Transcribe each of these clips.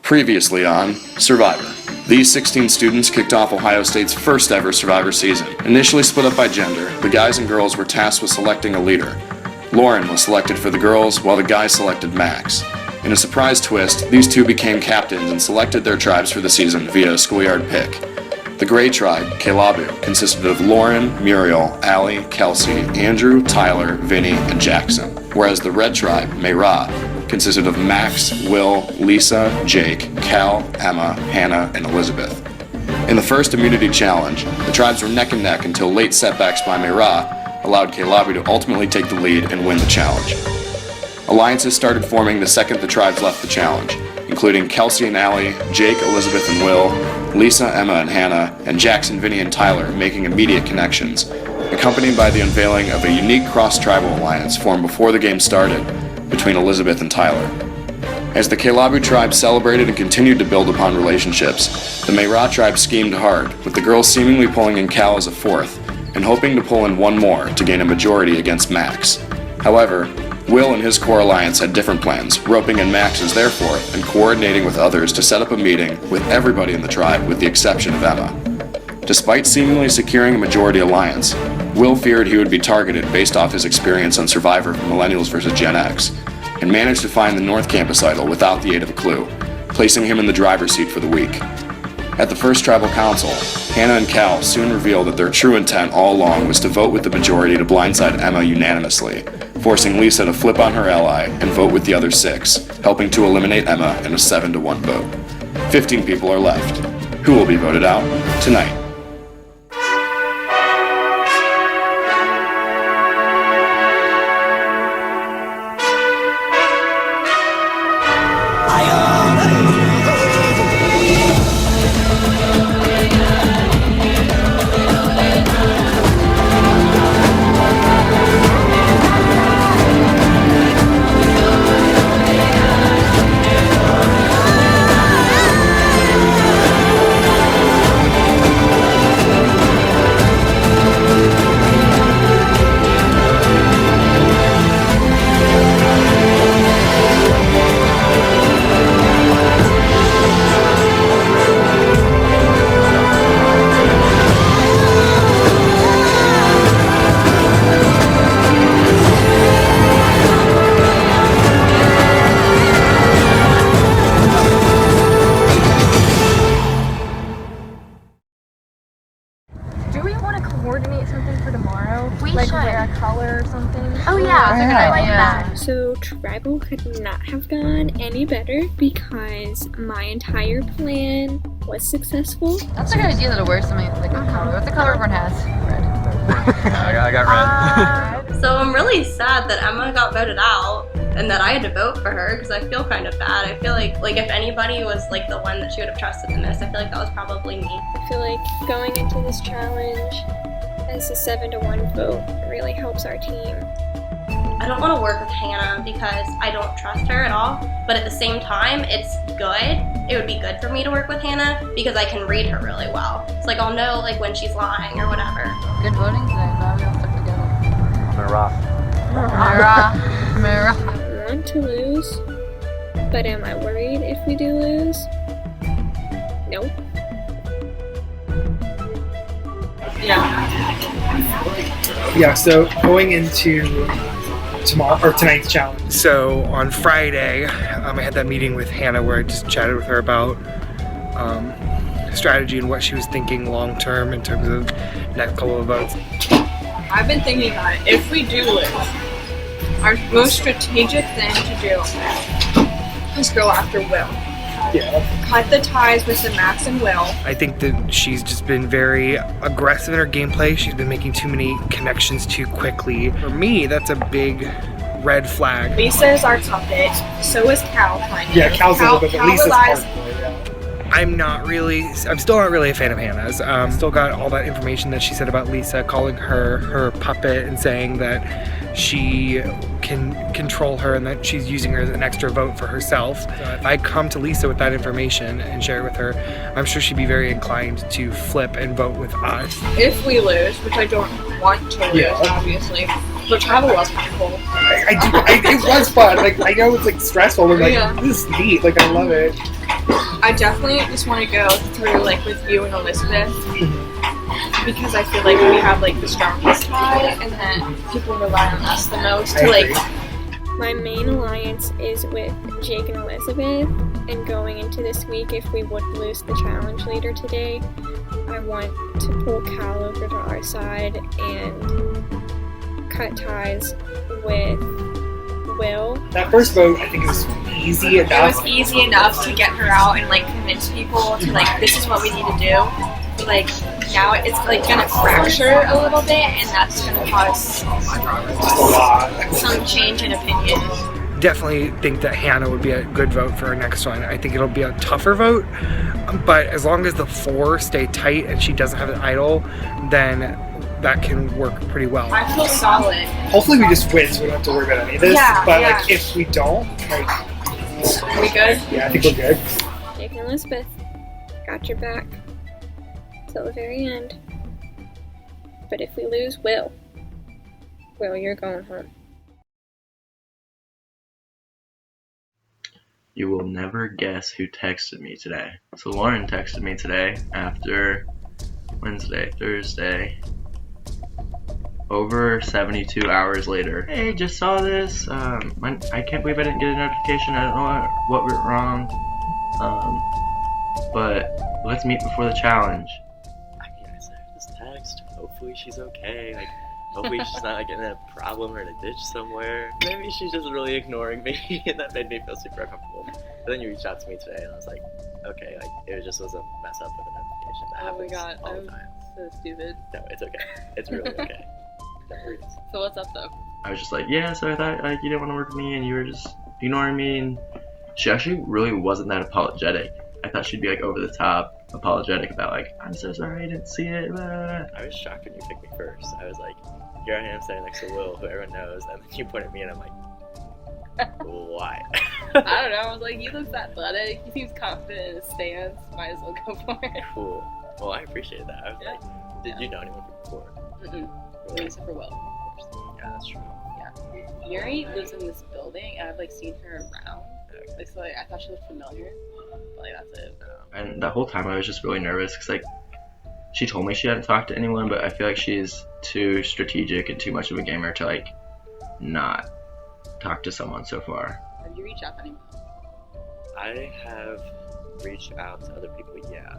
Previously on Survivor. These 16 students kicked off Ohio State's first ever Survivor season. Initially split up by gender, the guys and girls were tasked with selecting a leader. Lauren was selected for the girls, while the guys selected Max. In a surprise twist, these two became captains and selected their tribes for the season via a schoolyard pick. The Gray tribe, Kelabu, consisted of Lauren, Muriel, Allie, Kelsey, Andrew, Tyler, Vinny, and Jackson. Whereas the Red tribe, Mayra, consisted of Max, Will, Lisa, Jake, Cal, Emma, Hannah, and Elizabeth. In the first immunity challenge, the tribes were neck and neck until late setbacks by Mayra allowed Kelabu to ultimately take the lead and win the challenge. Alliances started forming the second the tribes left the challenge, including Kelsey and Allie, Jake, Elizabeth, and Will, Lisa, Emma, and Hannah, and Jackson, Vinny, and Tyler making immediate connections, accompanied by the unveiling of a unique cross-tribal alliance formed before the game started between Elizabeth and Tyler. As the Kelabu tribe celebrated and continued to build upon relationships, the Mayra tribe schemed hard, with the girls seemingly pulling in Cal as a fourth, and hoping to pull in one more to gain a majority against Max. However, Will and his core alliance had different plans, roping in Max as their fourth and coordinating with others to set up a meeting with everybody in the tribe with the exception of Emma. Despite seemingly securing a majority alliance, Will feared he would be targeted based off his experience on Survivor for Millennials vs. Gen X, and managed to find the North Campus idol without the aid of a clue, placing him in the driver's seat for the week. At the first tribal council, Hannah and Cal soon revealed that their true intent all along was to vote with the majority to blindside Emma unanimously, forcing Lisa to flip on her ally and vote with the other 6, helping to eliminate Emma in a 7-1 vote. 15 people are left. Who will be voted out tonight? So tribal could not have gone any better because my entire plan was successful. That's a good idea that it works. Like a color. What's the color everyone has? Red. I got red. So I'm really sad that Emma got voted out and that I had to vote for her because I feel kind of bad. I feel like if anybody was like the one that she would have trusted the most, I feel like that was probably me. I feel like going into this challenge as a 7-1 vote really helps our team. I don't want to work with Hannah because I don't trust her at all, but at the same time, it's good. It would be good for me to work with Hannah because I can read her really well. It's like I'll know when she's lying or whatever. Good voting today. Now we all stuck together. Mayra. I want to lose, but am I worried if we do lose? Nope. Yeah, so going into tonight's challenge. So on Friday, I had that meeting with Hannah where I just chatted with her about strategy and what she was thinking long term in terms of next couple of votes. I've been thinking about it. If we do lose, our most strategic thing to do is go after Will. Yeah. Cut the ties with the Max and Will. I think that she's just been very aggressive in her gameplay. She's been making too many connections too quickly. For me, that's a big red flag. Lisa is our puppet. So is Cal, kind of. Yeah, Cal's a little bit, but Lisa's relies. I'm still not really a fan of Hannah's. Still got all that information that she said about Lisa, calling her puppet and saying that she can control her and that she's using her as an extra vote for herself. So if I come to Lisa with that information and share it with her, I'm sure she'd be very inclined to flip and vote with us. If we lose, which I don't want to lose, obviously, but travel was kind of cool. It was fun. I know it's stressful, but this is neat. I love it. I definitely just want to go through like with you and Elizabeth because I feel like we have like the strongest tie, and then people rely on us the most to like. My main alliance is with Jake and Elizabeth, and going into this week, if we would lose the challenge later today, I want to pull Cal over to our side and cut ties with Will. That first vote, I think it was easy enough. It was easy enough to get her out and like convince people to like, this is what we need to do. Like now it's like gonna fracture a little bit, and that's gonna cause some change in opinion. Definitely think that Hannah would be a good vote for our next one. I think it'll be a tougher vote, but as long as the 4 stay tight and she doesn't have an idol, then that can work pretty well. I feel solid. Hopefully we just win so we don't have to worry about any of this. Yeah, but yeah. like if we don't, like, are we good? Yeah, I think we're good. Jake and Elizabeth, got your back till the very end. But if we lose, Will, you're going home. You will never guess who texted me today. So Lauren texted me today after Wednesday, Thursday, over 72 hours later. Hey, just saw this. I can't believe I didn't get a notification. I don't know what went wrong. But let's meet before the challenge. I mean, I sent her this text. Hopefully she's okay. Like, hopefully she's not like in a problem or in a ditch somewhere. Maybe she's just really ignoring me, and that made me feel super uncomfortable. But then you reached out to me today, and I was like, okay, like it just was a mess up with a notification. That happens all the time. So stupid. No, it's okay. It's really okay. No worries. So what's up though? I was just like, yeah, so I thought like you didn't want to work with me and you were just ignoring me, and she actually really wasn't that apologetic. I thought she'd be like over the top apologetic about like, I'm so sorry I didn't see it. Blah, blah, blah. I was shocked when you picked me first. I was like, here I am standing next to Will, who everyone knows, and then you point at me and I'm like, why? I don't know. I was like, he looks athletic. He seems confident in his stance. Might as well go for it. Cool. Well, I appreciate that. I was like, did you know anyone from before? Really, except for Will. Yeah, that's true. Yeah. Yuri lives in this building, and I've like seen her around. Like, so like, I thought she looked familiar, but like that's it. And the whole time I was just really nervous because like she told me she hadn't talked to anyone, but I feel like she's too strategic and too much of a gamer to like not talk to someone so far. Have you reached out to anyone? I have reached out to other people, yeah.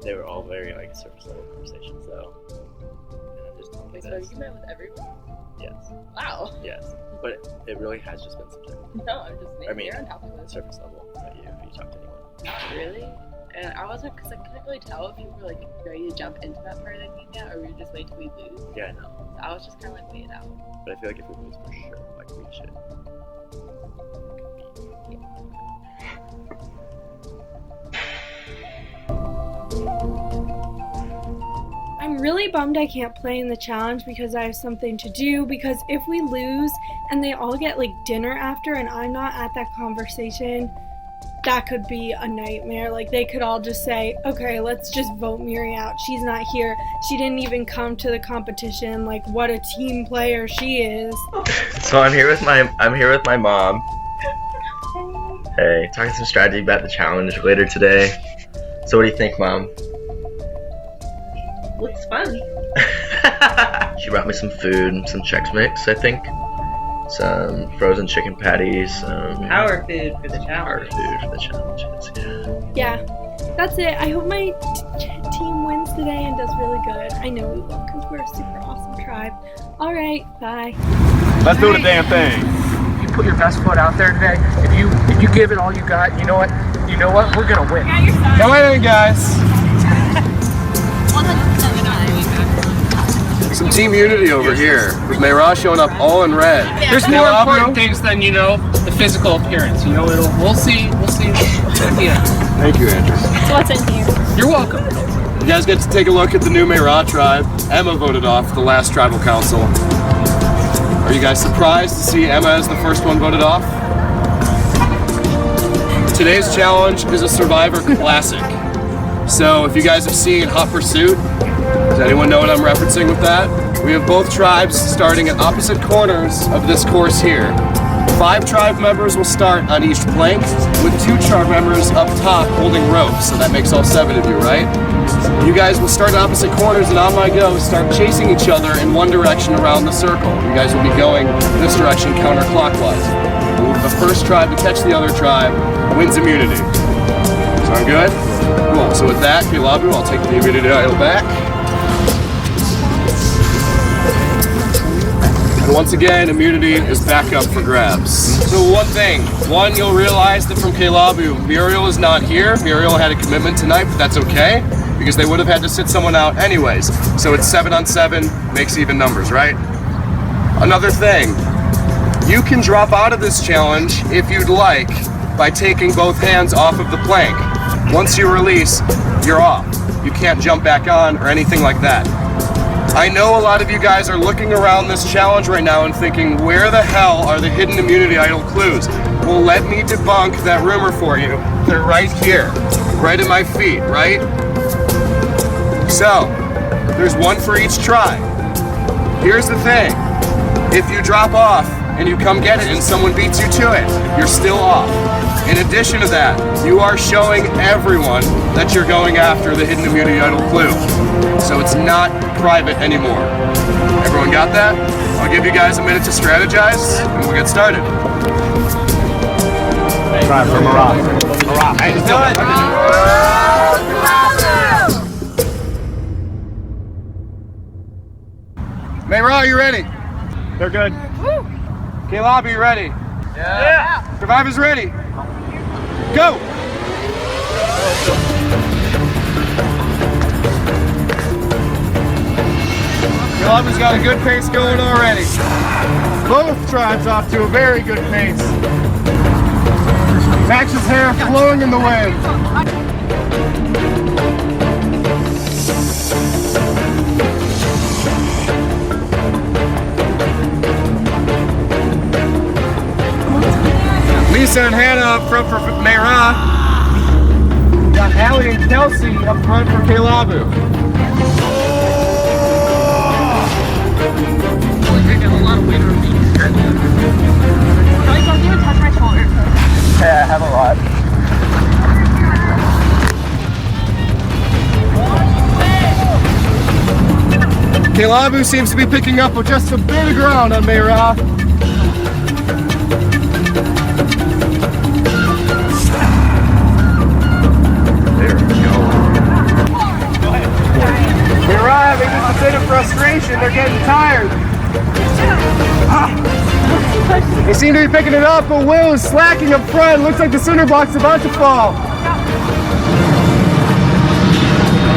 They were all very like surface level conversations though. And I just told me So you met with everyone? Yes. Wow. Yes. But it really has just been subjective. No, I'm just I mean, you're on top of it. surface level. Have you talked to anyone? Not really. And I wasn't, because I couldn't really tell if you were like ready to jump into that part of the game yet, or we were just wait till we lose. Yeah, I know. So I was just kind of like waiting out. But I feel like if we lose for sure, like we should. I'm really bummed I can't play in the challenge because I have something to do, because if we lose and they all get like dinner after and I'm not at that conversation, that could be a nightmare. Like they could all just say, okay, let's just vote Miri out. She's not here. She didn't even come to the competition. Like what a team player she is. So I'm here with my mom. Hey, talking some strategy about the challenge later today. So what do you think, Mom? Looks fun. She brought me some food, some Chex Mix, I think. Some frozen chicken patties. Power food for the challenge. Power food for the challenge, Yeah, that's it. I hope my team wins today and does really good. I know we will because we're a super awesome tribe. Alright, bye. Let's do the damn thing. You put your best foot out there today. If you give it all you got, you know what? We're gonna win. Come on in, guys. Some team unity over here, with Mayra showing up all in red. There's more important things than, the physical appearance. We'll see. Yeah. Thank you, Andrew. So what's in here? You're welcome. You guys get to take a look at the new Mayra tribe. Emma voted off the last tribal council. Are you guys surprised to see Emma as the first one voted off? Today's challenge is a Survivor Classic. So if you guys have seen Hot Pursuit, does anyone know what I'm referencing with that? We have both tribes starting at opposite corners of this course here. 5 tribe members will start on each plank, with 2 tribe members up top holding ropes, so that makes all 7 of you, right? You guys will start opposite corners, and on my go, start chasing each other in one direction around the circle. You guys will be going this direction counterclockwise. The first tribe to catch the other tribe wins immunity. Sound good? Cool. So with that, Kelabu, I'll take the immunity idol back. And once again, immunity is back up for grabs. So one thing, you'll realize that from Kelabu, Muriel is not here. Muriel had a commitment tonight, but that's okay, because they would have had to sit someone out anyways. So it's 7 on 7, makes even numbers, right? Another thing, you can drop out of this challenge if you'd like by taking both hands off of the plank. Once you release, you're off. You can't jump back on or anything like that. I know a lot of you guys are looking around this challenge right now and thinking, where the hell are the hidden immunity idol clues? Well, let me debunk that rumor for you. They're right here, right at my feet, right? So, there's one for each tribe. Here's the thing. If you drop off and you come get it and someone beats you to it, you're still off. In addition to that, you are showing everyone that you're going after the hidden immunity idol clue. So it's not private anymore. Everyone got that? I'll give you guys a minute to strategize and we'll get started. Try for Marah. Marah, hey, let's do it. Mayra, you ready? They're good. Kelabu, you ready? Yeah. Survivors ready? Go! Kelabu's got a good pace going already. Both tribes off to a very good pace. Max's hair flowing in the wind. Lisa and Hannah up front for Mayra. Got Allie and Kelsey up front for Kelabu. Yeah, I have a lot. Kelabu seems to be picking up with just a bit of ground on Mayra. They're arriving, just a bit of frustration, they're getting tired. They seem to be picking it up, but Will is slacking up front. Looks like the cinder block's about to fall.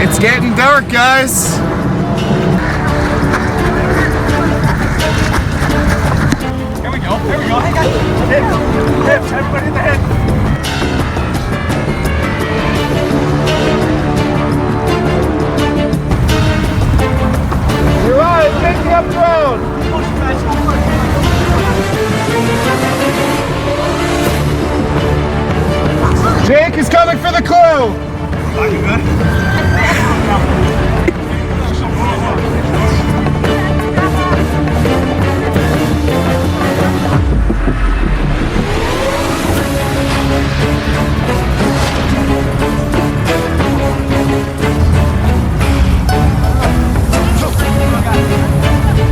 It's getting dark, guys. Here we go, here we go. Hip, everybody hit the head. You're right, take the up road. Jake is coming for the clue. Are you good?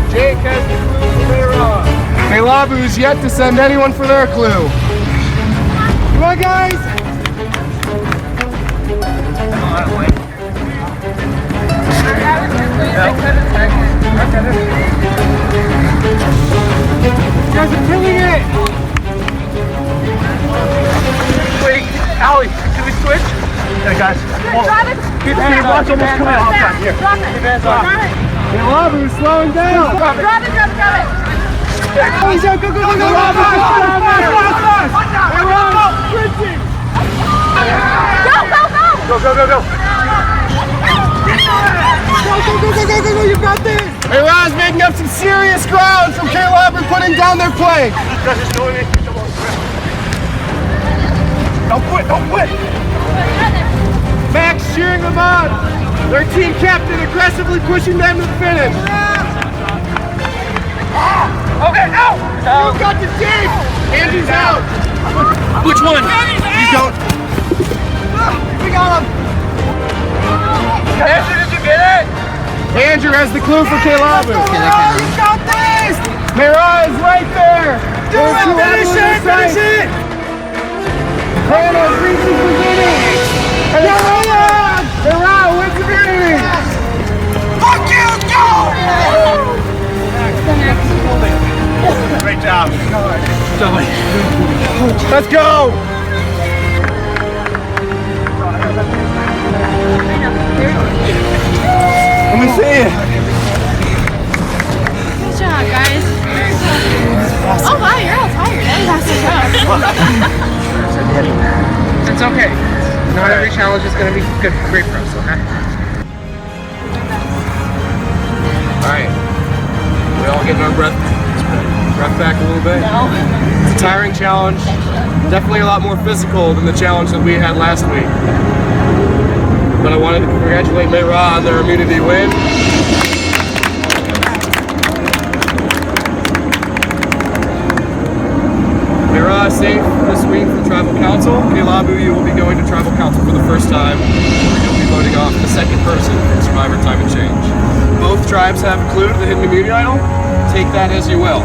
Jake has the clue for Mayra. Kelabu's yet to send anyone for their clue. Come on, guys! You guys are killing it! Wait, Allie, can we switch? Yeah, guys. Keep your watch almost coming off time. Here. Drop it. Keep hands off. Kelabu's slowing down. Drop it. Drop it. Go, go, go, go, go, go, you got this! Hey, Ron's making up some serious ground from Kelabu putting down their plank. Don't quit, don't quit! Max cheering them on! Their team captain aggressively pushing them to the finish! Okay, out! You got the team! Andrew's out! Which one? You don't. We got him! Andrew, did you get it? Andrew has the clue for Caleb. You got this! Mira is right there! Do it! Finish it! Finish it! Hannah reaches the beginning! And Mira wins the beginning! Fuck you! Go! Great job. Let's go! Let me see it. Good job, guys. Oh wow, you're all tired. It's okay. Not every challenge is going to be good, great for us, okay? Alright. We all getting our breath back a little bit? No. It's a tiring challenge. Definitely a lot more physical than the challenge that we had last week. But I wanted to congratulate Mayra on their immunity win. Mayra is safe this week from Tribal Council. Kelabu, you will be going to Tribal Council for the first time. You'll be voting off the second person from Survivor Time and Change. Both tribes have clued the hidden immunity idol. Take that as you will.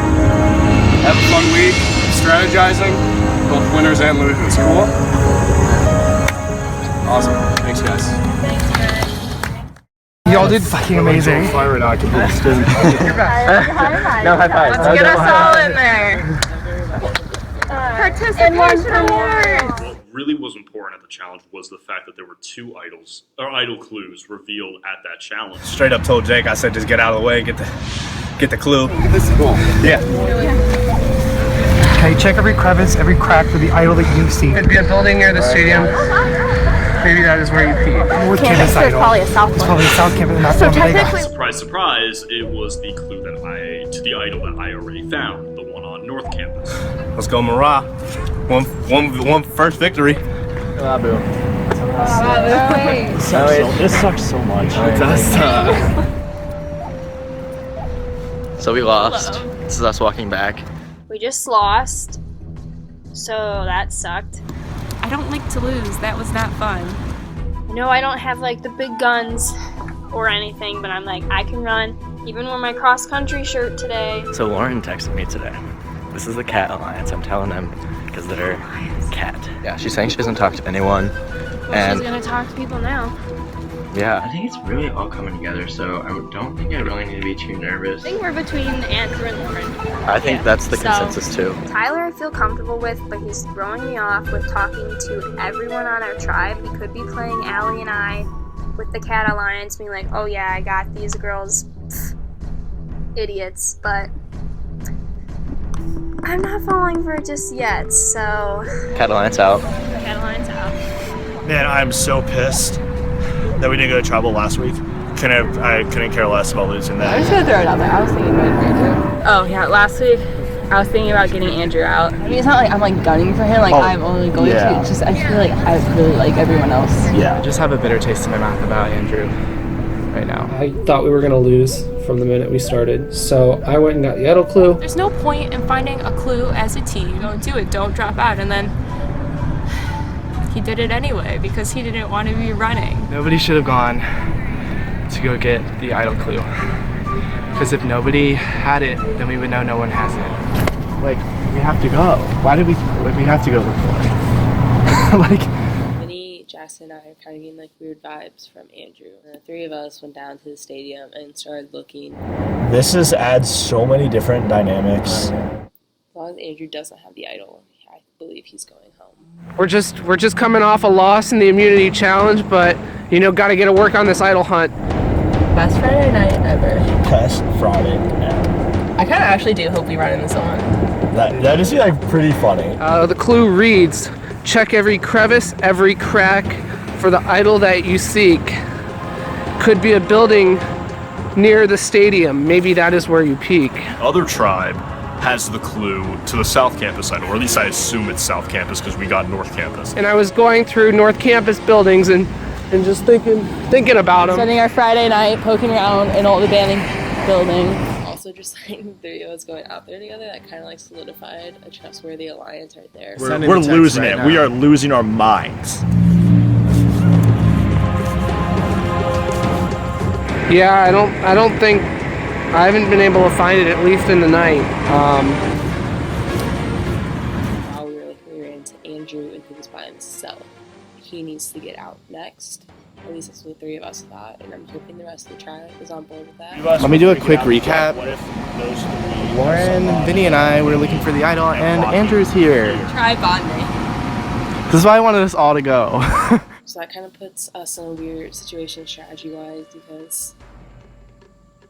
Have a fun week, strategizing, both winners and losers. Cool? Awesome. Thanks, guys. Y'all did fucking amazing. Fire it out. No high five. Let's get us all in there. Participation awards. What really was important at the challenge was the fact that there were 2 idol clues revealed at that challenge. Straight up told Jake, I said just get out of the way, get the clue. This is cool. Yeah. Okay, check every crevice, every crack for the idol that you see. It'd be a building near the stadium. Maybe that is where you pee. North Campus idol. Probably a South It's probably a South Campus, and that's So one that they got. technically- Surprise, surprise, it was the clue to the idol that I already found, the one on North Campus. Let's go, Mara. One first victory. This sucks so much. It does suck. So we lost. This is us walking back. We just lost, so that sucked. I don't like to lose. That was not fun. I know I don't have like the big guns or anything, but I'm like, I can run. Even wear my cross country shirt today. So Lauren texted me today. This is the Cat Alliance. I'm telling them because they're cat. Yeah, she's saying she doesn't talk to anyone. Well, And she's gonna talk to people now. yeah. I think it's really all coming together, so I don't think I really need to be too nervous. I think we're between Andrew and Lauren. I think that's the So- consensus too. Tyler I feel comfortable with, but he's throwing me off with talking to everyone on our tribe. He could be playing Allie and I with the Cat Alliance, being like, oh yeah, I got these girls. Pfft, idiots, but I'm not falling for it just yet, so Cat Alliance out. Cat Alliance out. Man, I'm so pissed that we didn't go to tribal last week. I couldn't care less about losing that. I'm just gonna throw it out there. I was thinking about Andrew. Oh yeah, last week I was thinking about getting Andrew out. I mean, it's not like I'm like gunning for him. Like I'm only going to. It's just I feel like I really like everyone else. Yeah. I just have a bitter taste in my mouth about Andrew right now. I thought we were gonna lose from the minute we started, so I went and got the idol clue. There's no point in finding a clue as a team. Don't do it. Don't drop out. And then he did it anyway because he didn't want to be running. Nobody should have gone to go get the idol clue. Because if nobody had it, then we would know no one has it. Like, we have to go. Why did we have to go look for it? Like, Vinny, Jackson, and I are kind of getting like weird vibes from Andrew. And the 3 of us went down to the stadium and started looking. This just adds so many different dynamics. As long as Andrew doesn't have the idol, I believe he's going home. we're just coming off a loss in the immunity challenge, but got to get to work on this idol hunt. Best Friday night ever. Best Friday ever. I kind of actually do hope we run into someone. That is like pretty funny. The clue reads, check every crevice, every crack for the idol that you seek. Could be a building near the stadium. Maybe that is where you peak. Other tribe has the clue to the South Campus idol, or at least I assume it's South Campus because we got North Campus. And I was going through North Campus buildings and just thinking about them. Spending our Friday night poking around in all the abandoned buildings. Also also just like the three of us going out there together, that kind of like solidified a trustworthy alliance right there. We're losing it. We are losing our minds. Yeah, I don't think, I haven't been able to find it, at least in the night. While we ran into Andrew and he was by himself. He needs to get out next. At least that's what the three of us thought, and I'm hoping the rest of the tribe is on board with that. Let me do a quick recap. Lauren, Vinny, and I were looking for the idol, and Andrew's here. Try bonding. This is why I wanted us all to go. So that kind of puts us in a weird situation strategy-wise, because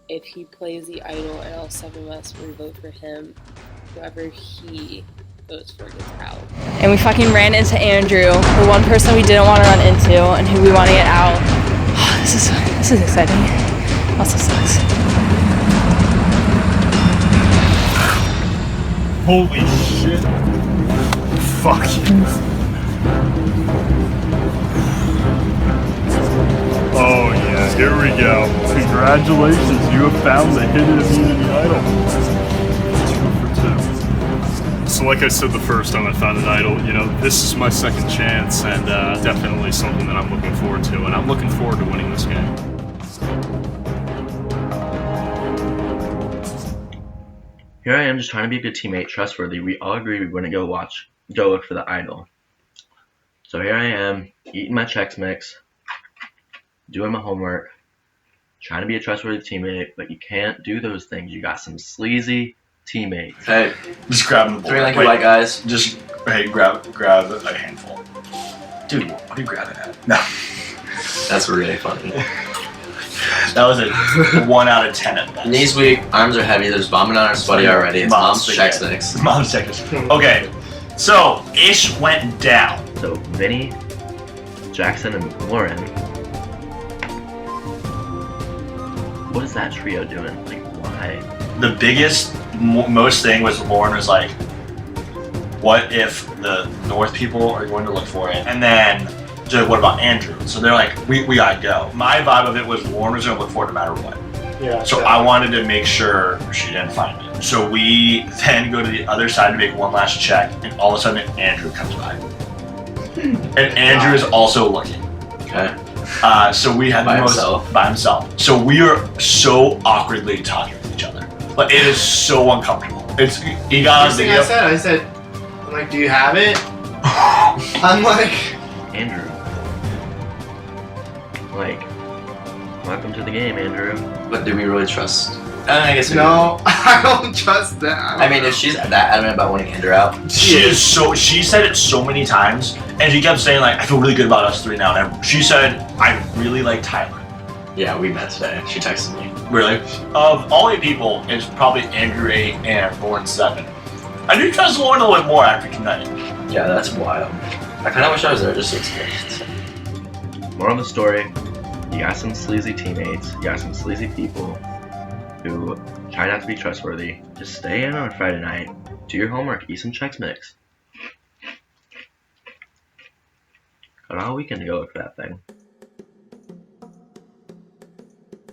if he plays the idol and all 7 of us will vote for him, whoever he votes for gets out. And we fucking ran into Andrew, the one person we didn't want to run into and who we want to get out. This is exciting. Also sucks. Holy shit. Fuck you. Oh yeah, here we go. Congratulations, you have found the hidden immunity idol. 2 for 2. So like I said the first time I found an idol, you know, this is my second chance, and definitely something that I'm looking forward to, and I'm looking forward to winning this game. Here I am just trying to be a good teammate, trustworthy. We all agreed we wouldn't go look for the idol. So here I am, eating my Chex Mix, doing my homework, trying to be a trustworthy teammate, but you can't do those things. You got some sleazy teammates. Hey, just grab them. 3 lanky white guys. Just, hey, grab a handful. Dude, what are you grabbing at? No. That's really funny. That was a 1 out of 10 at best. Knees weak, arms are heavy, there's vomiting on our sweaty already. It's mom's Chex Mix. Mom's Chex Mix. Okay, so Ish went down. So Vinny, Jackson, and Lauren. What is that trio doing? Like, why? The biggest, most thing was Lauren was like, what if the North people are going to look for it? And then, what about Andrew? So they're like, we gotta go. My vibe of it was Lauren was gonna look for it no matter what. Yeah. So I wanted to make sure she didn't find it. So we then go to the other side to make one last check, and all of a sudden Andrew comes by. And Andrew is also looking. Okay. So we had By the most himself? by himself. So we are so awkwardly talking with each other. Like, it is so uncomfortable. It's he got First thing I said, I'm like, do you have it? I'm like, Andrew. Like, welcome to the game, Andrew. But do we really trust? I guess we no, I don't trust that. I mean, if she's that adamant about wanting Andrew out, she said it so many times, and she kept saying like, I feel really good about us 3 now. And she said, I really like Tyler. Yeah, we met today. She texted me. Really? Of all 8 people, it's probably Andrew 8 and Lauren 7. I do trust Lauren a little bit more after tonight. Yeah, that's wild. I kind of wish I was there just to experience it. Moral of the story, you got some sleazy teammates, you got some sleazy people who try not to be trustworthy. Just stay in on Friday night, do your homework, eat some Chex Mix. Got all weekend to go look for that thing.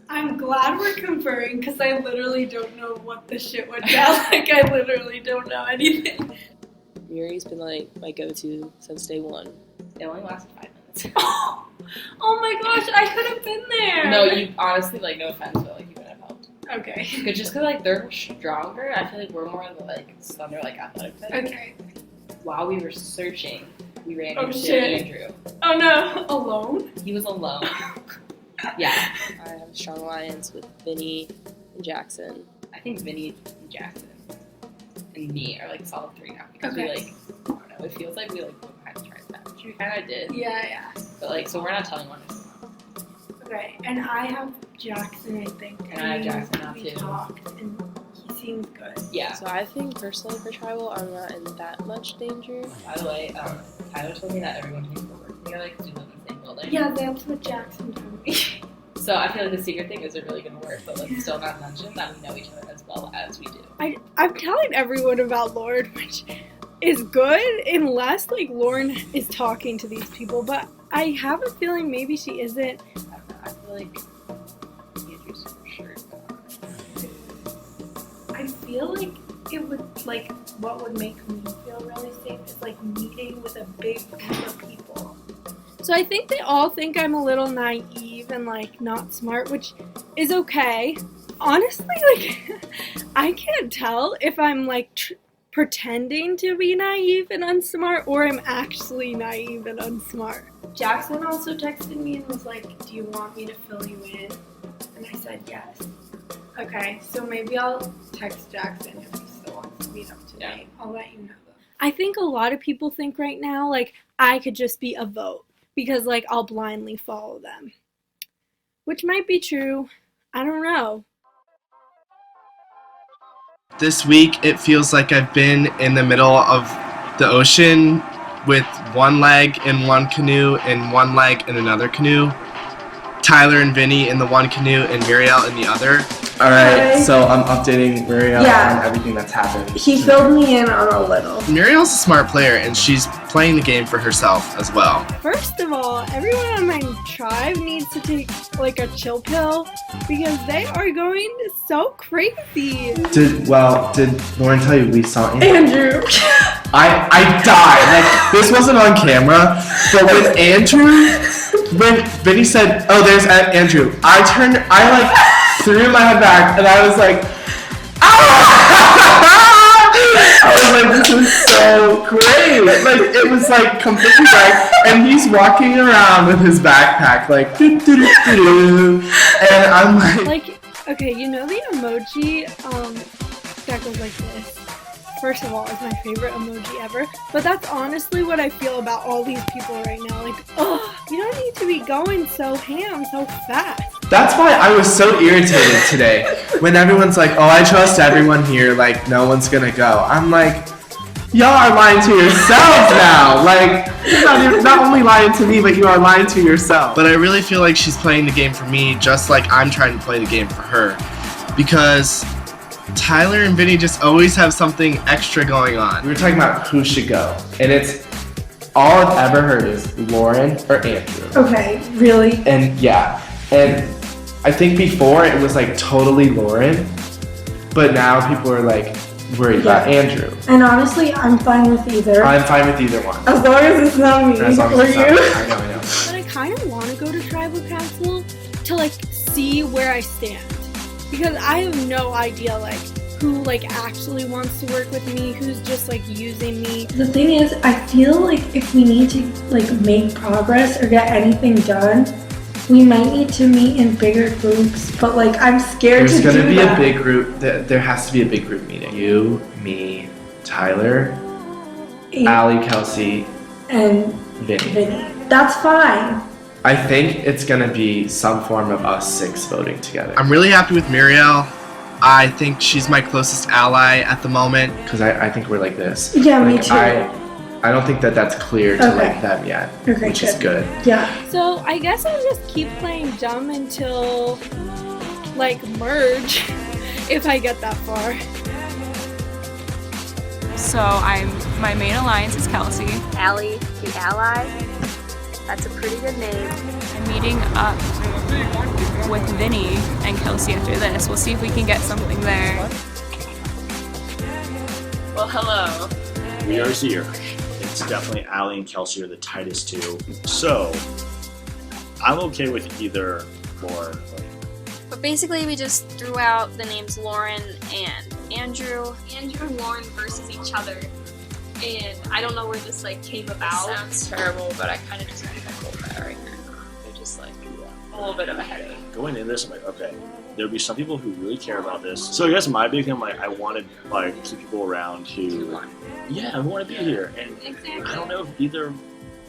I'm glad we're conferring because I literally don't know what the shit went down. Like, I literally don't know anything. Yuri's been like my go-to since day one. It only lasted 5 minutes. Oh my gosh, I could have been there. No, you honestly, like, no offense, but like you could have helped. Okay. Cause just cause like they're stronger, I feel like we're more of the like slender, like athletic fit. Okay. While we were searching, we ran Oh, into shit. Andrew. Oh no, alone? He was alone. Yeah. I have a strong alliance with Vinny and Jackson. I think Vinny and Jackson and me are like solid 3 now because we like, I don't know, it feels like we like kind of tried that, which we kind of did. Yeah. But like, so we're not telling one. Okay, and I have Jackson, I think. And I have Jackson now we too. Talked, and he seems good. Yeah. So I think personally for tribal, I'm not in that much danger. By the way, Tyler told me that everyone needs to work together because we live in the same building. Yeah, that's what Jackson told me. So I feel like the secret thing isn't really going to work, but let's still not mention that we know each other as well as we do. I'm telling everyone about Lauren, which is good unless like Lauren is talking to these people, but I have a feeling maybe she isn't. I feel like Andrew's for sure. feel like it would, like, what would make me feel really safe is, like, meeting with a big group of people. So I think they all think I'm a little naive and, like, not smart, which is okay. Honestly, like, I can't tell if I'm, like, pretending to be naive and unsmart or I'm actually naive and unsmart. Jackson also texted me and was like, do you want me to fill you in? And I said yes. Okay, so maybe I'll text Jackson if he still wants to meet up today. I'll let you know though. I think a lot of people think right now, like, I could just be a vote because, like, I'll blindly follow them. Which might be true. I don't know. This week, it feels like I've been in the middle of the ocean with one leg in one canoe and one leg in another canoe. Tyler and Vinny in the one canoe and Muriel in the other. All right, so I'm updating Muriel on everything that's happened. He filled me in on a little. Muriel's a smart player, and she's playing the game for herself as well. First of all, everyone on my tribe needs to take, like, a chill pill because they are going so crazy. Did Lauren tell you we saw Andrew. I died. Like, this wasn't on camera, but when Vinny said, "Oh, there's Andrew," I threw my head back and I was like, ah! I was like, this is so great. Like, it was like completely dark, and he's walking around with his backpack, like, doo, doo, doo, doo, doo. And I'm like, okay, you know the emoji that goes like this? First of all, it's my favorite emoji ever, but that's honestly what I feel about all these people right now. Like, ugh, you don't need to be going so ham so fast. that's why I was so irritated today when everyone's like, oh, I trust everyone here, like, no one's gonna go. I'm like, y'all are lying to yourselves now. Like, you're not only lying to me, but you are lying to yourself. But I really feel like she's playing the game for me just like I'm trying to play the game for her. Because Tyler and Vinny just always have something extra going on. We were talking about who should go, and it's all I've ever heard is Lauren or Andrew. Okay, really? And yeah, and I think before it was like totally Lauren, but now people are like worried about Andrew. And honestly, I'm fine with either. I'm fine with either one. As long as it's not me. As long as or it's you. not me. I know. But I kind of want to go to tribal council to, like, see where I stand. Because I have no idea, like, who, like, actually wants to work with me, who's just, like, using me. The thing is, I feel like if we need to, like, make progress or get anything done, we might need to meet in bigger groups, but, like, I'm scared There's to do that. gonna be a big group, there has to be a big group meeting. You, me, Tyler, Allie, Kelsey, and Vinny. That's fine. I think it's gonna be some form of us 6 voting together. I'm really happy with Muriel. I think she's my closest ally at the moment. Because I think we're like this. Yeah, me Like, too. I don't think that's clear to like them yet, Okay, which is good. Yeah. So I guess I'll just keep playing dumb until, like, merge, if I get that far. So my main alliance is Kelsey. Allie, the ally. That's a pretty good name. I'm meeting up with Vinny and Kelsey after this. We'll see if we can get something there. Well, hello. We are here. It's definitely Allie and Kelsey are the tightest two. So, I'm okay with either Lauren. But basically, we just threw out the names Lauren and Andrew. Andrew and Lauren versus each other. And I don't know where this, like, came about. Sounds terrible, but I kind of just think I feel bad right now. They're just like a little bit of a headache. Going into this, I'm like, okay, there'll be some people who really care about this. So I guess my big thing, like, I wanted, like, keep people around who, yeah, I want to be here. And Exactly. I don't know if either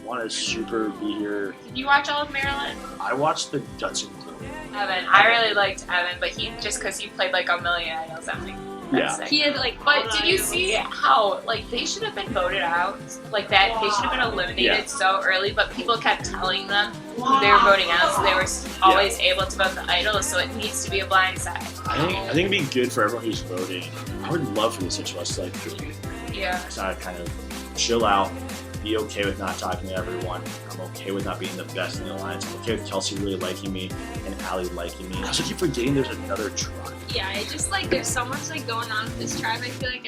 want to super be here. Did you watch all of Maryland? I watched the Dutson Club. Evan. I really liked Evan, but he just because he played like a million idols that week. Yeah. He had, like, But did you see how, like, they should have been voted out? Like, that, they should have been eliminated so early, but people kept telling them who they were voting out, so they were always able to vote the idols, so it needs to be a blind side. I think it'd be good for everyone who's voting. I would love for this to us, like, Yeah. to kind of chill out, be okay with not talking to everyone. I'm okay with not being the best in the alliance. I'm okay with Kelsey really liking me and Allie liking me. I also keep forgetting there's another tribe. Yeah, it just like there's so much like going on with this tribe. I feel like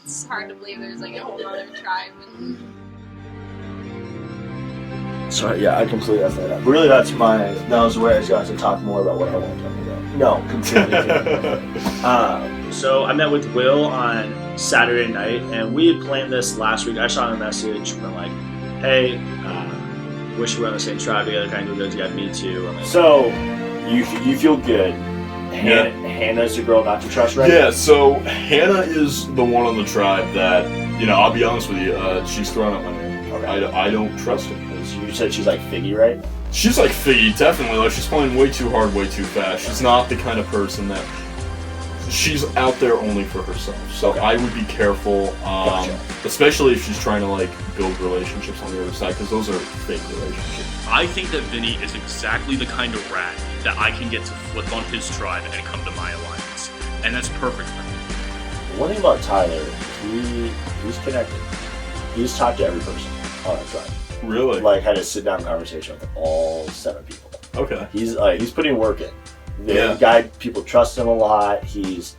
it's hard to believe there's like a whole other tribe. Sorry, yeah, I completely effed that up. Really, that was the way I was going to talk more about what I want to talk about. No, completely. So I met with Will on Saturday night, and we had planned this last week. I saw a message from like, hey, wish we were on the same tribe together, kind of good, me too. So, you feel good. Hannah's the girl not to trust, right? Yeah, so Hannah is the one on the tribe that, I'll be honest with you, she's throwing up my name. Okay. I don't trust her. You said she's like Figgy, right? She's like Figgy, definitely. Like, she's playing way too hard, way too fast. She's not the kind of person that... She's out there only for herself. So okay. I would be careful, especially if she's trying to, like, build relationships on the other side, because those are fake relationships. I think that Vinny is exactly the kind of rat that I can get to flip on his tribe and come to my alliance. And that's perfect for me. One thing about Tyler, he's connected. He's talked to every person on the tribe. Really? Like, had a sit-down conversation with all 7 people. Okay. He's putting work in. The guy, people trust him a lot. He's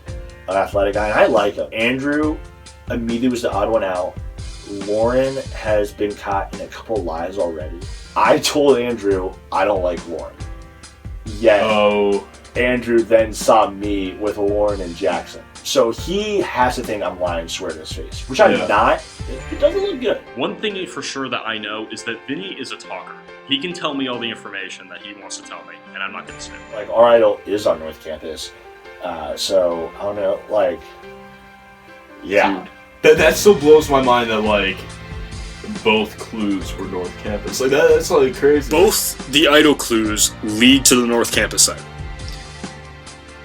an athletic guy, and I like him. Andrew immediately was the odd one out. Lauren has been caught in a couple lies already. I told Andrew I don't like Lauren. Yet Andrew then saw me with Lauren and Jackson. So he has to think I'm lying, swear to his face, which I'm not. It doesn't look good. One thing for sure that I know is that Vinny is a talker. He can tell me all the information that he wants to tell me, and I'm not going to snip. Like, our idol is on North Campus, so I don't know, like, yeah. Dude, that still blows my mind that, like, both clues were North Campus. Like, that's, like, crazy. Both the idol clues lead to the North Campus side.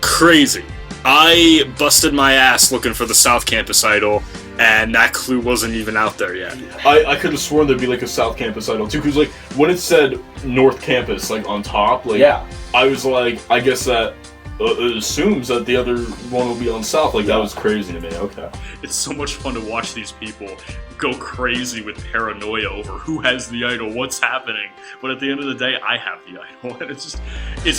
Crazy. I busted my ass looking for the South Campus idol, and that clue wasn't even out there yet. I could have sworn there'd be like a South Campus idol too, because like when it said North Campus like on top, like I was like, I guess that it assumes that the other one will be on South. Like that was crazy to me. Okay. It's so much fun to watch these people go crazy with paranoia over who has the idol, what's happening. But at the end of the day, I have the idol, and it's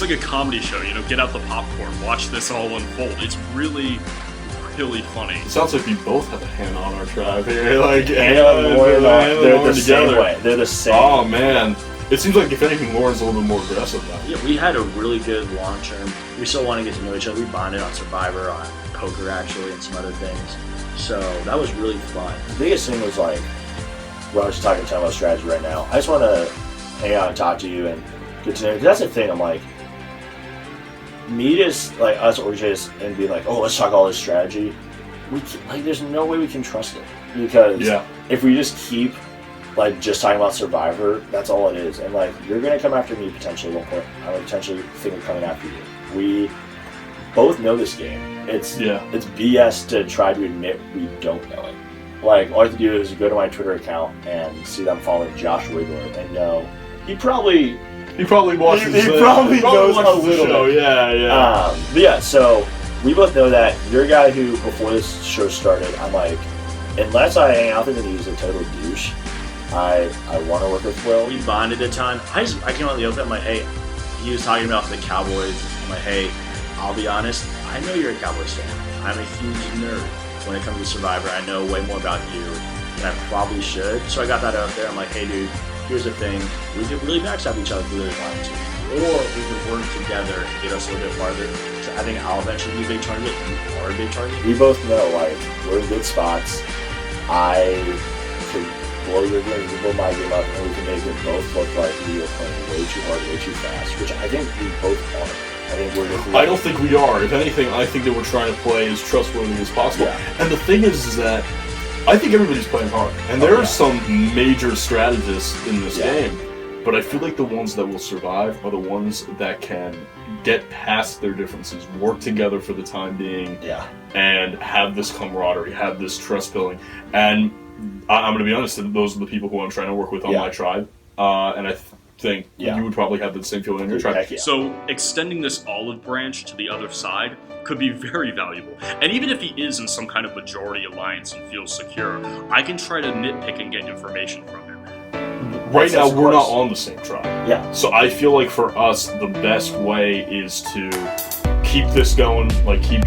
like a comedy show. Get out the popcorn, watch this all unfold. It's really funny. It sounds like we both have a hand on our tribe here. Like, they're the same way. They're the same. Oh man, it seems like if anything, Lauren's a little bit more aggressive now. Yeah, we had a really good long term. We still want to get to know each other. We bonded on Survivor, on poker actually, and some other things. So that was really fun. The biggest thing was like, well, I was talking about strategy right now. I just want to hang out and talk to you and get to know you. Because that's the thing. I'm like, me just like us OJs and being like, oh, let's talk all this strategy. There's no way we can trust it, because if we just keep like just talking about Survivor, that's all it is. And like, you're gonna come after me potentially at one point. I would potentially think of coming after you. We both know this game. It's BS to try to admit we don't know it. Like, all I have to do is go to my Twitter account and see that I'm following Josh Wiggler and know he probably watches. He probably knows a little bit. Yeah. So we both know that you're a guy who, before this show started, I'm like, unless I hang out with him and he's a total douche, I want to work with Will. We bonded a ton. I came out in the open. I'm like, hey, he was talking about the Cowboys. I'm like, hey, I'll be honest. I know you're a Cowboys fan. I'm a huge nerd when it comes to Survivor. I know way more about you than I probably should. So I got that out there. I'm like, hey, dude. Here's the thing, we could really backstab each other if we really wanted to. Or we could work together and get us a little bit farther. So I think I'll eventually be a big target, and you are a big target. We both know, like, we're in good spots. I could blow your game, you blow my game up, and we can make it both look like we are playing way too hard, way too fast, which I think we both are. I don't think we are. If anything, I think that we're trying to play as trustworthy as possible. And the thing is that I think everybody's playing hard, and there are some major strategists in this game, but I feel like the ones that will survive are the ones that can get past their differences, work together for the time being, and have this camaraderie, have this trust building. And I'm going to be honest, those are the people who I'm trying to work with on my tribe, and think you would probably have the same feeling in your tribe. So extending this olive branch to the other side could be very valuable. And even if he is in some kind of majority alliance and feels secure, I can try to nitpick and get information from him. Right now, we're not on the same tribe. Yeah. So I feel like for us, the best way is to keep this going, like keep,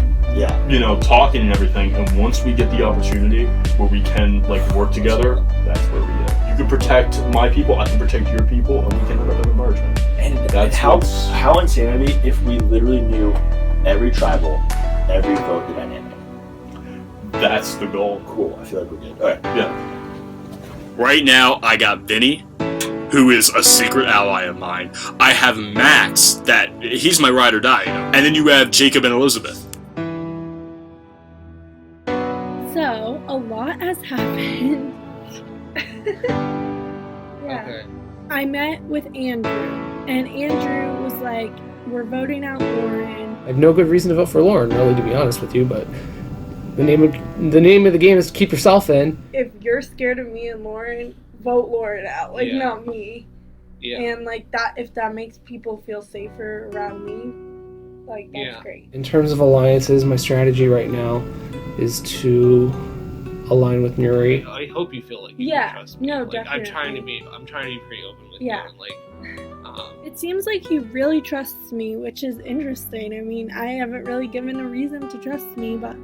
talking and everything. And once we get the opportunity where we can like work together, that's where we get. You can protect my people, I can protect your people, and we can end up in a merge. And that's how insane would it be if we literally knew every tribal, every vote the dynamic. That's the goal. Cool. I feel like we're good. All right. Yeah. Right now, I got Vinny, who is a secret ally of mine. I have Max, that he's my ride or die, And then you have Jacob and Elizabeth. So, a lot has happened. Okay. I met with Andrew, and Andrew was like, we're voting out Lauren. I have no good reason to vote for Lauren, really, to be honest with you, but the name of the game is to keep yourself in. If you're scared of me and Lauren, vote Lauren out, not me. Yeah. And like that, if that makes people feel safer around me, like that's great. In terms of alliances, my strategy right now is to align with Muri. I hope you feel like you can trust me. No, like, definitely. I'm trying to be pretty open with you. And, like, it seems like he really trusts me, which is interesting. I mean, I haven't really given a reason to trust me, but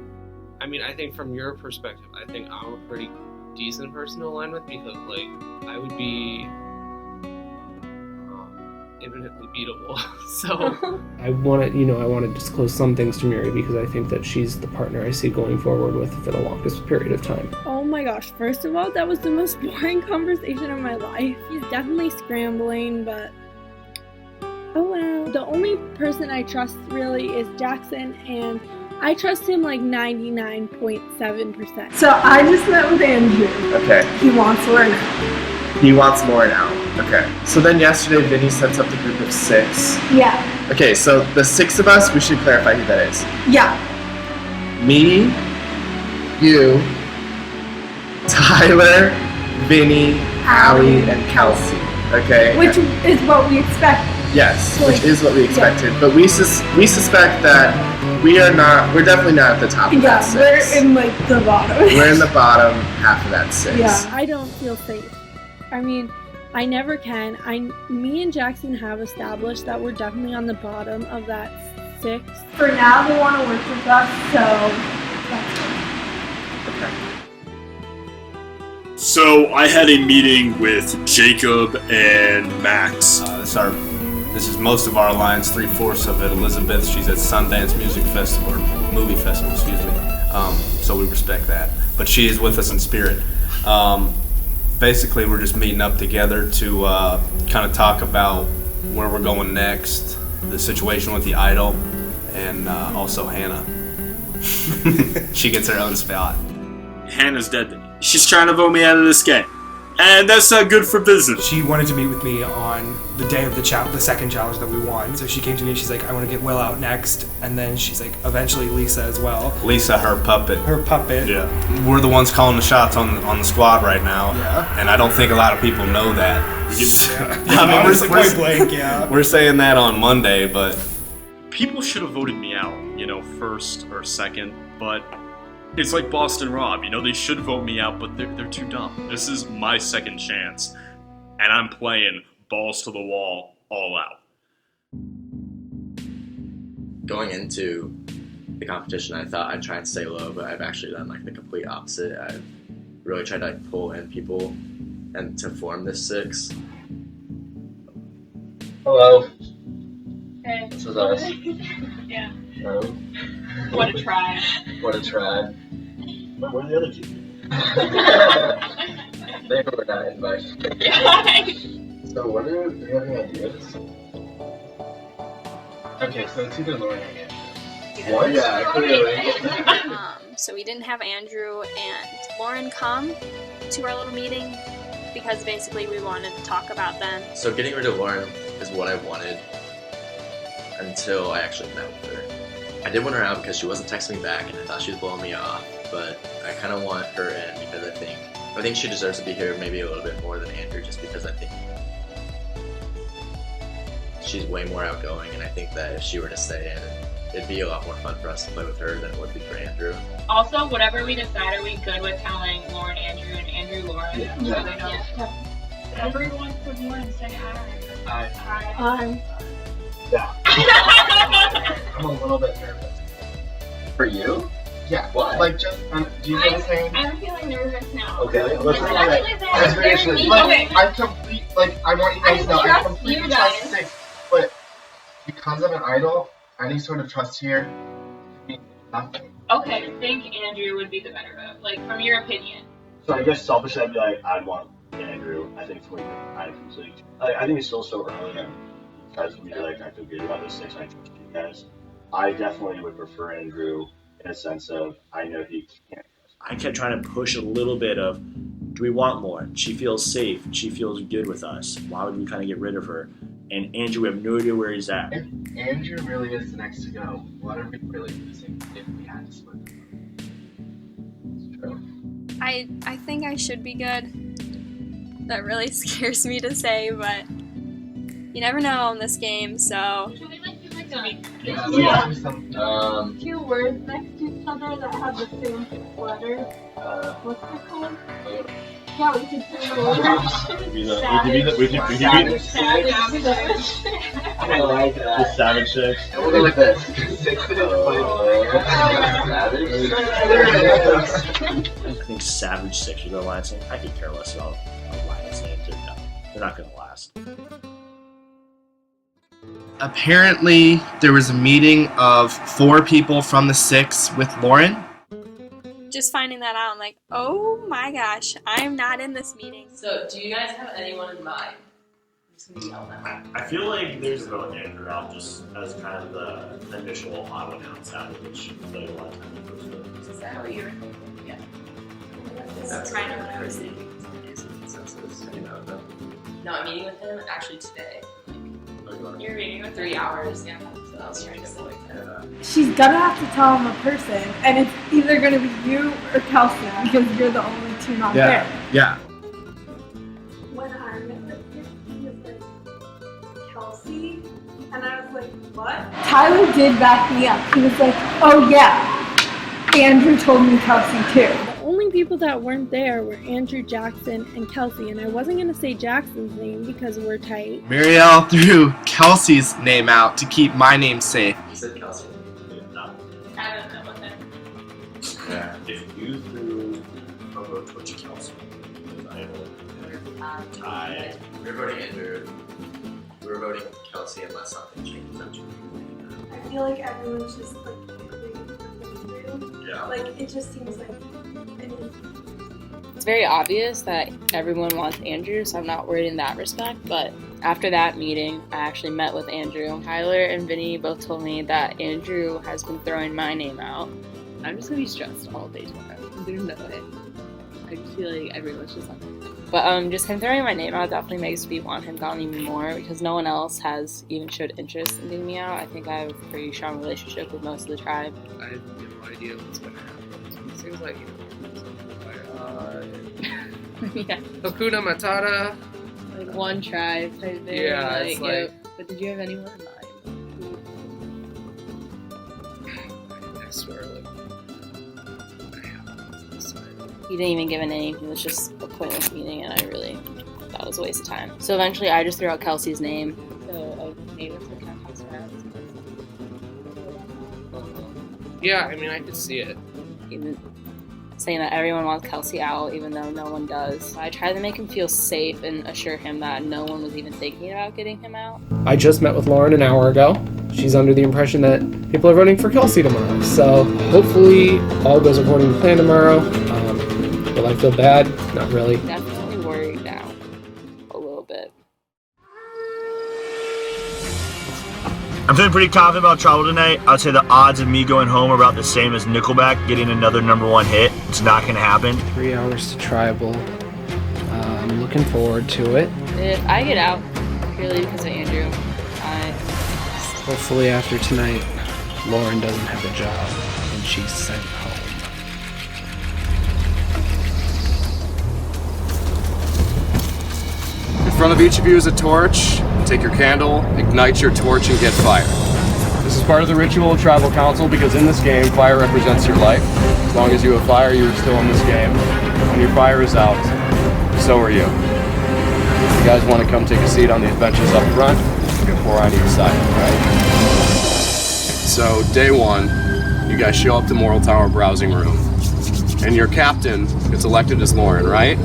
I mean, I think from your perspective, I think I'm a pretty decent person to align with because, like, I would be infinitely beatable. So I want to disclose some things to Muri because I think that she's the partner I see going forward with for the longest period of time. oh my gosh, first of all, that was the most boring conversation of my life. He's definitely scrambling, but oh well. The only person I trust really is Jackson, and I trust him like 99.7%. So I just met with Andrew. Okay. He wants Lauren. He wants Lauren out. Okay. So then yesterday, Vinny sets up the group of 6. Yeah. Okay, so the 6 of us, we should clarify who that is. Yeah. Me, you, Tyler, Vinny, Allie, and Kelsey. Okay? Which is what we expect. Yes, which is what we expected. Yeah. But we suspect that we're definitely not at the top of that 6. We're in like the bottom. We're in the bottom half of that 6. Yeah, I don't feel safe. I mean, I never can. Me and Jackson have established that we're definitely on the bottom of that 6. For now, they want to work with us, so that's good. So I had a meeting with Jacob and Max. This is most of our alliance, 3/4 of it. Elizabeth, she's at Sundance Music Festival, or Movie Festival, excuse me. So we respect that. But she is with us in spirit. Basically, we're just meeting up together to kind of talk about where we're going next, the situation with the idol, and also Hannah. She gets her own spot. Hannah's dead to me. She's trying to vote me out of this game. And that's not good for business. She wanted to meet with me on the day of the second challenge that we won. So she came to me and she's like, I want to get Will out next. And then she's like, eventually Lisa as well. Lisa, her puppet. Yeah. We're the ones calling the shots on the squad right now. Yeah. And I don't think a lot of people know that. We're saying that on Monday, but People should have voted me out, first or second, but it's like Boston Rob, they should vote me out, but they're too dumb. This is my second chance, and I'm playing balls to the wall, all out. Going into the competition, I thought I'd try and stay low, but I've actually done the complete opposite. I've really tried to pull in people and to form this 6. Hello. Hey. This is us. Yeah. Hello. What a try. What a try. Where are the other 2? They were not invited. So what do you have any ideas? Okay, so it's either Lauren or Andrew. What? Yeah, clearly. So we didn't have Andrew and Lauren come to our little meeting because basically we wanted to talk about them. So getting rid of Lauren is what I wanted until I actually met with her. I did want her out because she wasn't texting me back and I thought she was blowing me off, but I kind of want her in because I think she deserves to be here maybe a little bit more than Andrew, just because I think she's way more outgoing, and I think that if she were to stay in, it'd be a lot more fun for us to play with her than it would be for Andrew. Also, whatever we decide, are we good with telling Lauren Andrew and Andrew Lauren? Yeah. So they know. Everyone could Lauren say hi. Hi. Yeah. I'm a little bit nervous. For you? Yeah. Why? Like, just, do you get the same? I'm feeling nervous now. Okay, let's Like, I want you guys to know, I completely trust Six, but because I'm an idol, any sort of trust here means nothing. Okay, I think Andrew would be the better vote. Like, from your opinion. So I guess selfishly I'd be like, I'd want Andrew. I think for I think it's still so early and guys would be like, I feel good about this 6, I trust you guys. I definitely would prefer Andrew in a sense of I know he can't. I kept trying to push a little bit of, do we want more? She feels safe. She feels good with us. Why would we kind of get rid of her? And Andrew, we have no idea where he's at. If Andrew really is the next to go, what are we really losing if we had to split them up? It's true. I think I should be good. That really scares me to say, but you never know in this game, so. Two words next to each other that have the same letter. What's that called? Yeah, we could say the word. Savage. I like that. The Savage Six. We'll go like this. I think Savage Six is the alliance name. I could care less about alliance names. They're not going to last. Apparently, there was a meeting of 4 people from the 6 with Lauren. Just finding that out, I'm like, oh my gosh, I'm not in this meeting. So, do you guys have anyone in mind? I'm just gonna yell that. I feel like there's a vote Andrew out just as kind of the initial odd one out Savage, which played a lot of time in the first vote. Is that what you're thinking? Yeah. That's kind of what I was thinking. No, I'm meeting with him actually today. You're meeting with 3 hours, yeah. So I was trying to avoid that. She's gonna have to tell him a person, and it's either gonna be you or Kelsey because you're the only two not there. Yeah. When I met with him, he was like, Kelsey? And I was like, what? Tyler did back me up. He was like, oh yeah, Andrew told me Kelsey too. The only people that weren't there were Andrew, Jackson, and Kelsey, and I wasn't gonna say Jackson's name because we're tight. Muriel threw Kelsey's name out to keep my name safe. You said Kelsey. No. I don't know what that. Yeah. If you threw a vote towards Kelsey, because I will tie. We're voting Andrew. We're voting Kelsey unless something changes after you. I feel like everyone's just like agreeing with Andrew. Yeah. Like it just seems like It's very obvious that everyone wants Andrew, so I'm not worried in that respect. But after that meeting, I actually met with Andrew. Tyler and Vinny both told me that Andrew has been throwing my name out. I'm just gonna be stressed all day tomorrow. There's no way. I just feel like everyone's just like. But just him throwing my name out definitely makes me want him gone even more because no one else has even showed interest in getting me out. I think I have a pretty strong relationship with most of the tribe. I have no idea what's gonna happen. It seems like Yeah. Hakuna Matata. Like one tribe type thing. Yeah, it's like. yeah. But did you have anyone in mind? I swear, like. I haven't decided. He didn't even give a name. He was just a pointless meeting, and I really thought it was a waste of time. So eventually, I just threw out Kelsey's name. So maybe it's a contest round. Yeah, I mean, I could see it. Even saying that everyone wants Kelsey out, even though no one does. I tried to make him feel safe and assure him that no one was even thinking about getting him out. I just met with Lauren an hour ago. She's under the impression that people are voting for Kelsey tomorrow. So hopefully all goes according to plan tomorrow. Will I feel bad? Not really. Definitely worried now. A little bit. I'm feeling pretty confident about Trouble tonight. I'd say the odds of me going home are about the same as Nickelback getting another #1 hit. It's not going to happen. 3 hours to Tribal. I'm looking forward to it. If I get out purely because of Andrew, Hopefully after tonight, Lauren doesn't have a job and she's sent home. front of each of you is a torch. Take your candle, ignite your torch, and get fire. This is part of the ritual of Tribal Council because in this game, fire represents your life. As long as you have fire, you are still in this game. When your fire is out, so are you. You guys want to come take a seat on these benches up front? You can pour on each side, right? So, day one, you guys show up to Moral Tower Browsing Room. And your captain gets elected as Lauren, right?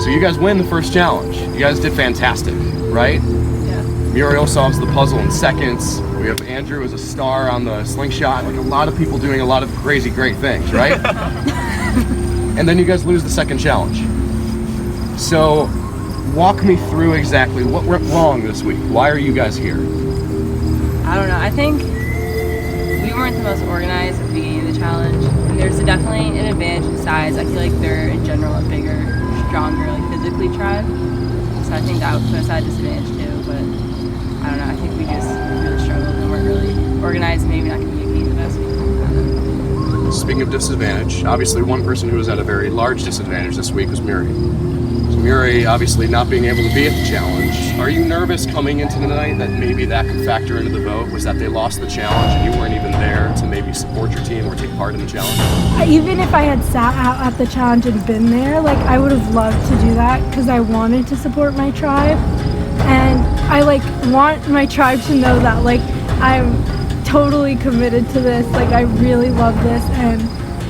So you guys win the first challenge. You guys did fantastic, right? Yeah. Muriel solves the puzzle in seconds. We have Andrew as a star on the slingshot. Like a lot of people doing a lot of crazy, great things, right? And then you guys lose the second challenge. So walk me through exactly what went wrong this week. Why are you guys here? I don't know. I think we weren't the most organized at the beginning of the challenge. And there's definitely an advantage in size. I feel like they're in general a bigger, stronger, like physically tribe. So I think that would put us at a disadvantage too. But I don't know. I think we just really struggled and weren't really organized, maybe not communicating the best. Speaking of disadvantage, obviously one person who was at a very large disadvantage this week was Muri. So Muri obviously not being able to be at the challenge. Are you nervous coming into tonight that maybe that could factor into the vote? Was that they lost the challenge and you weren't even there to maybe support your team or take part in the challenge? Even if I had sat out at the challenge and been there, like I would have loved to do that because I wanted to support my tribe. And I like want my tribe to know that like I'm totally committed to this. Like I really love this and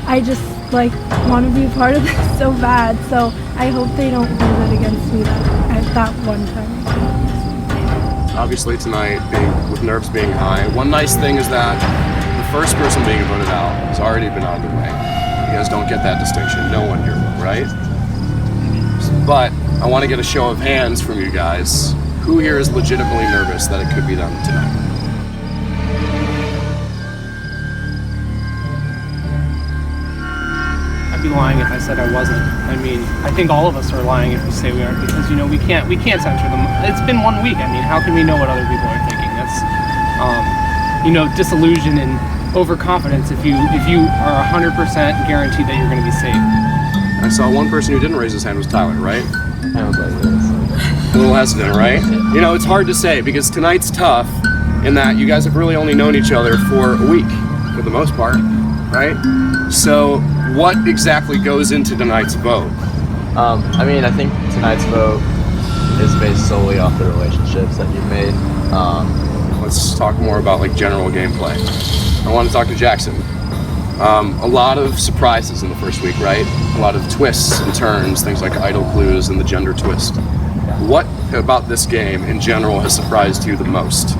I just like want to be a part of this so bad. So I hope they don't hold it against me at that one time. Obviously tonight, with nerves being high, one nice thing is that the first person being voted out has already been out of the way. You guys don't get that distinction. No one here will, right? But I want to get a show of hands from you guys. Who here is legitimately nervous that it could be done tonight? I'd be lying if I said I wasn't. I mean, I think all of us are lying if we say we aren't because, you know, we can't censor them. It's been 1 week. I mean, how can we know what other people are thinking? That's, you know, disillusion and overconfidence if you are 100% guaranteed that you're going to be safe. I saw one person who didn't raise his hand was Tyler, right? I was like this. A little hesitant, right? You know, it's hard to say because tonight's tough in that you guys have really only known each other for a week for the most part, right? So what exactly goes into tonight's vote? I mean, I think tonight's vote is based solely off the relationships that you've made. Let's talk more about like general gameplay. I want to talk to Jackson. A lot of surprises in the first week, right? A lot of twists and turns, things like idle clues and the gender twist. What about this game in general has surprised you the most?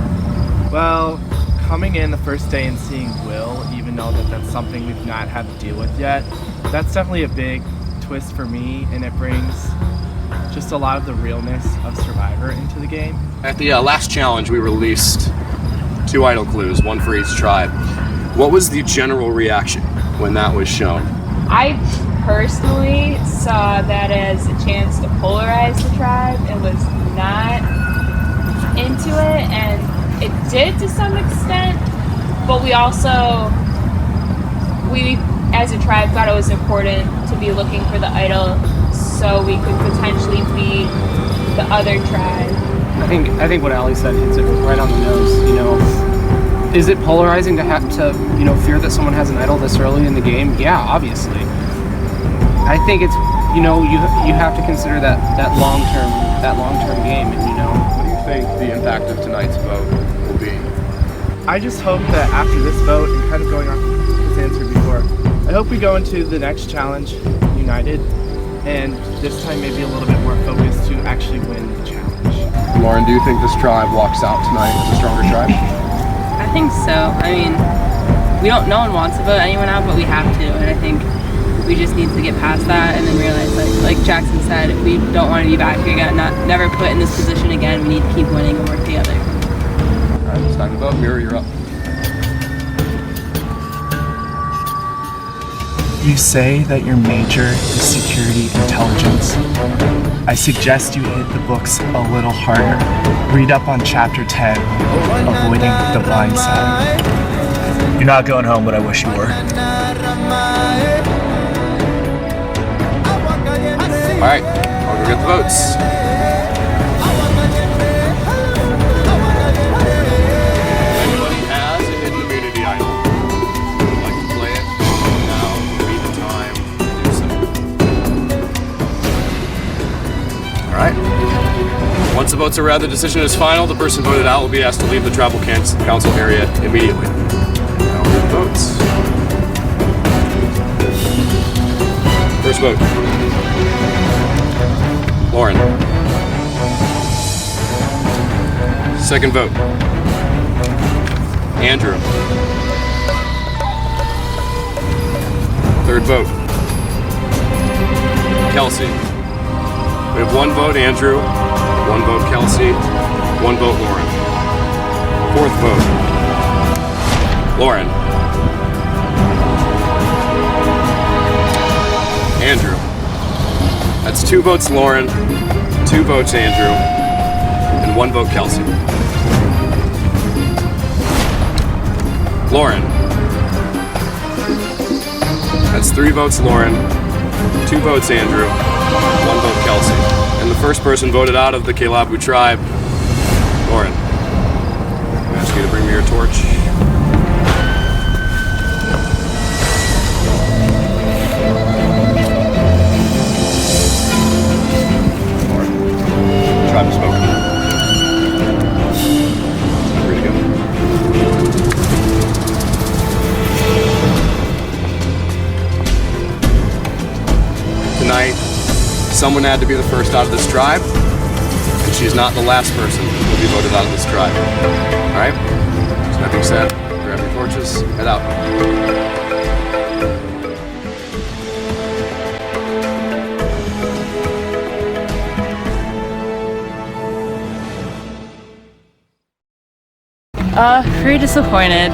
Well, coming in the first day and seeing Will, even though that's something we've not had to deal with yet, that's definitely a big twist for me, and it brings just a lot of the realness of Survivor into the game. At the last challenge, we released 2 idle clues, one for each tribe. What was the general reaction when that was shown? I personally saw that as a chance to polarize the tribe and was not into it, and it did to some extent, but we as a tribe thought it was important to be looking for the idol so we could potentially beat the other tribe. I think what Ali said hits it right on the nose, you know. Is it polarizing to have to, you know, fear that someone has an idol this early in the game? Yeah, obviously. I think it's, you know, you have to consider that long-term game, and you know. What do you think the impact of tonight's vote will be? I just hope that after this vote, and kind of going off his answer before, I hope we go into the next challenge united, and this time maybe a little bit more focused to actually win the challenge. Lauren, do you think this tribe walks out tonight as a stronger tribe? I think so. I mean, no one wants to vote anyone out, but we have to, and I think we just need to get past that and then realize, like Jackson said, if we don't want to be back here again, never put in this position again, we need to keep winning and work together. All right, it's time to vote. Mira, you're up. You say that your major is security intelligence. I suggest you hit the books a little harder. Read up on Chapter 10, Avoiding the Blind Side. You're not going home, but I wish you were. All right, I'll go get the votes. votes are read, the decision is final. The person voted out will be asked to leave the tribal council area immediately. Now read the votes. First vote. Lauren. Second vote. Andrew. Third vote. Kelsey. We have one vote Andrew, one vote Kelsey, one vote Lauren. Fourth vote. Lauren. Andrew. That's 2 votes Lauren, 2 votes Andrew, and 1 vote Kelsey. Lauren. That's 3 votes Lauren, 2 votes Andrew, 1 vote Kelsey. And the first person voted out of the Kelabu tribe, Lauren. I ask you to bring me your torch. Lauren. Tribe has spoken. Free to go. Tonight, someone had to be the first out of this tribe, and she's not the last person who will be voted out of this tribe. Alright? So that being said, grab your torches, head out. Pretty disappointed.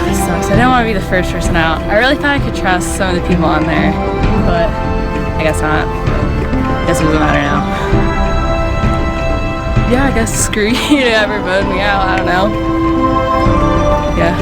This sucks. I didn't want to be the first person out. I really thought I could trust some of the people on there, but I guess not. Guess it doesn't matter now. Yeah, I guess screw you to ever vote me out. I don't know. Yeah.